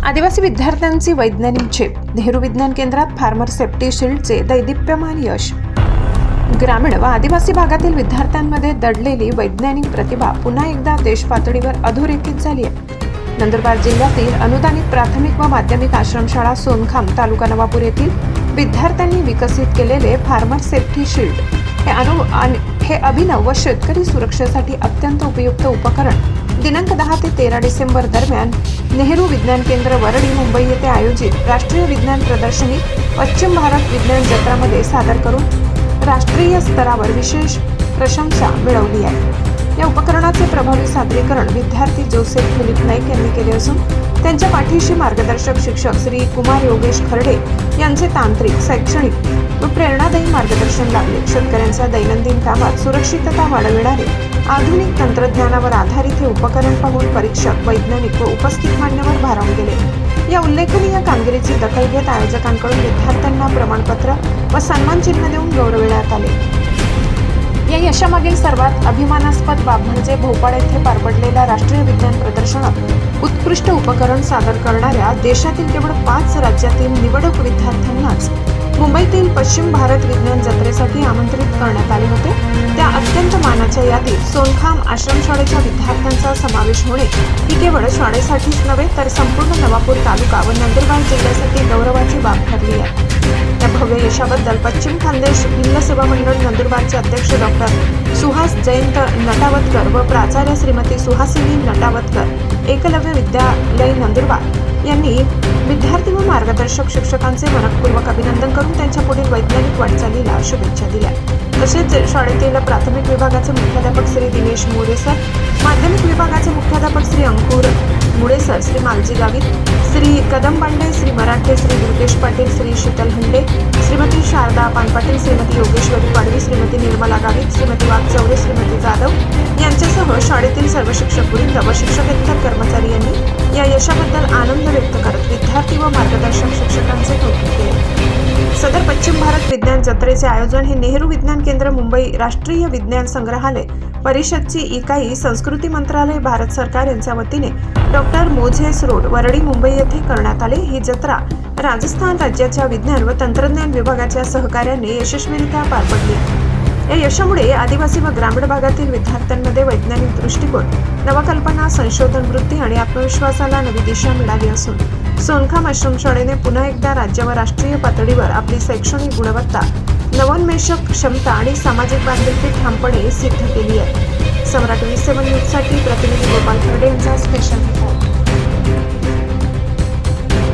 आदिवासी विद्यार्थ्यांची वैज्ञानिक झेप, नेहरू विज्ञान केंद्रात फार्मर सेफ्टी शील्डचे दैदिप्यमान यश। ग्रामीण व आदिवासी भागातील विद्यार्थ्यांमध्ये दडलेली वैज्ञानिक प्रतिभा पुन्हा एकदा देश पातळीवर अधोरेखित झाली आहे। नंदुरबार जिल्ह्यातील अनुदानित प्राथमिक व माध्यमिक आश्रमशाळा सोनखाम तालुका नवापूर येथील विद्यार्थ्यांनी विकसित केलेले फार्मर सेफ्टी शील्ड हे अभिनव व शेतकरी सुरक्षेसाठी अत्यंत उपयुक्त उपकरण दिनांक 10 ते 13 डिसेंबर दरम्यान नेहरू विज्ञान केंद्र वरळी मुंबई येथे आयोजित राष्ट्रीय विज्ञान प्रदर्शनी पश्चिम भारत विज्ञान जत्रामध्ये सादर करून राष्ट्रीय स्तरावर विशेष प्रशंसा मिळवली आहे। या उपकरणाचे प्रभावी सादरीकरण विद्यार्थी जोसेफ फिलिप नाईक यांनी केले असून त्यांच्या पाठीशी मार्गदर्शक शिक्षक श्री कुमार योगेश खर्डे यांचे तांत्रिक, शैक्षणिक व प्रेरणादायी मार्गदर्शन लाभले। शेतकऱ्यांच्या दैनंदिन कामात सुरक्षितता वाढविणारे आधुनिक तंत्रज्ञानावर आधारित हे उपकरण पाहून परीक्षक, वैज्ञानिक व उपस्थित मान्यवर भारावून गेले। या उल्लेखनीय कामगिरीची दखल घेत आयोजकांकडून विद्यार्थ्यांना प्रमाणपत्र व सन्मानचिन्ह देऊन गौरविण्यात आले। या यशामागील सर्वात अभिमानास्पद बाब म्हणजे भोपाळ येथे पार पडलेल्या राष्ट्रीय विज्ञान प्रदर्शनात उत्कृष्ट उपकरण सादर करणाऱ्या देशातील केवळ 5 राज्यातील निवडक विद्यार्थ्यांनाच मुंबईतील पश्चिम भारत विज्ञान जत्रेसाठी आमंत्रित करण्यात आले होते। त्या अत्यंत मानाच्या यादीत सोनखाम आश्रमशाळेच्या विद्यार्थ्यांचा समावेश होणे ही केवळ शाळेसाठीच नव्हे तर संपूर्ण नवापूर तालुका व नंदुरबार जिल्ह्यासाठी गौरवाची बाब ठरली आहे। या भव्य यशाबद्दल पश्चिम खानदेश भिल्ल सेवा मंडळ नंदुरबारचे अध्यक्ष डॉक्टर सुहास जयंत नटावतकर व प्राचार्य श्रीमती सुहासिनी नटावतकर, एकलव्य विद्यालय नंदुरबार यांनी विद्यार्थी व मार्गदर्शक शिक्षकांचे मनपूर्वक अभिनंदन करून त्यांच्या पुढील वैज्ञानिक वाटचालीला शुभेच्छा दिल्या। तसेच शाळेतील प्राथमिक विभागाचे मुख्याध्यापक श्री दिनेश मोरे सर, माध्यमिक विभागाचे मुख्याध्यापक श्री अंकुर मुळे सर, श्री मालजी गावित, श्री कदम पांडे, श्री मराठे, श्री दुर्गेश पाटील, श्री शीतल हंडे, श्रीमती शारदा पानपाटील, श्रीमती योगेश्वरी पाडवी, श्रीमती निर्मला गावित, श्रीमती वाघचौरे, श्रीमती जाधव यांच्यासह शाळेतील सर्व शिक्षक वृंद व शिक्षकेतर कर्मचारी यांनी या यशाबद्दल आनंद व्यक्त करत विद्यार्थी व मार्गदर्शक शिक्षकांचे कौतुक केले। सदर पश्चिम भारत विज्ञान जत्रेचे आयोजन हे नेहरू विज्ञान केंद्र मुंबई, राष्ट्रीय विज्ञान संग्रहालय परिषदची इकाई, संस्कृती मंत्रालय, भारत सरकार यांच्या वतीने doctor Moses road, Worli, Mumbai येथे करण्यात आले। ही जत्रा राजस्थान राज्याच्या विज्ञान व तंत्रज्ञान विभागाच्या सहकार्याने यशस्वीरित्या पार पडली। या यशामुळे आदिवासी व ग्रामीण भागातील विद्यार्थ्यांमध्ये वैज्ञानिक दृष्टिकोन, नवकल्पना, संशोधन वृत्ती आणि आत्मविश्वासाला नवी दिशा मिळाली असून सोनखाम आश्रमशाळेने पुन्हा एकदा राज्य व राष्ट्रीय पातळीवर आपली शैक्षणिक गुणवत्ता, नवोन्मेषक क्षमता आणि सामाजिक बांधिलकी ठामपणे सिद्ध केली आहे। सम्राट 27 न्यूजसाठी प्रतिनिधी गोपाल खर्डे यांचा स्पेशल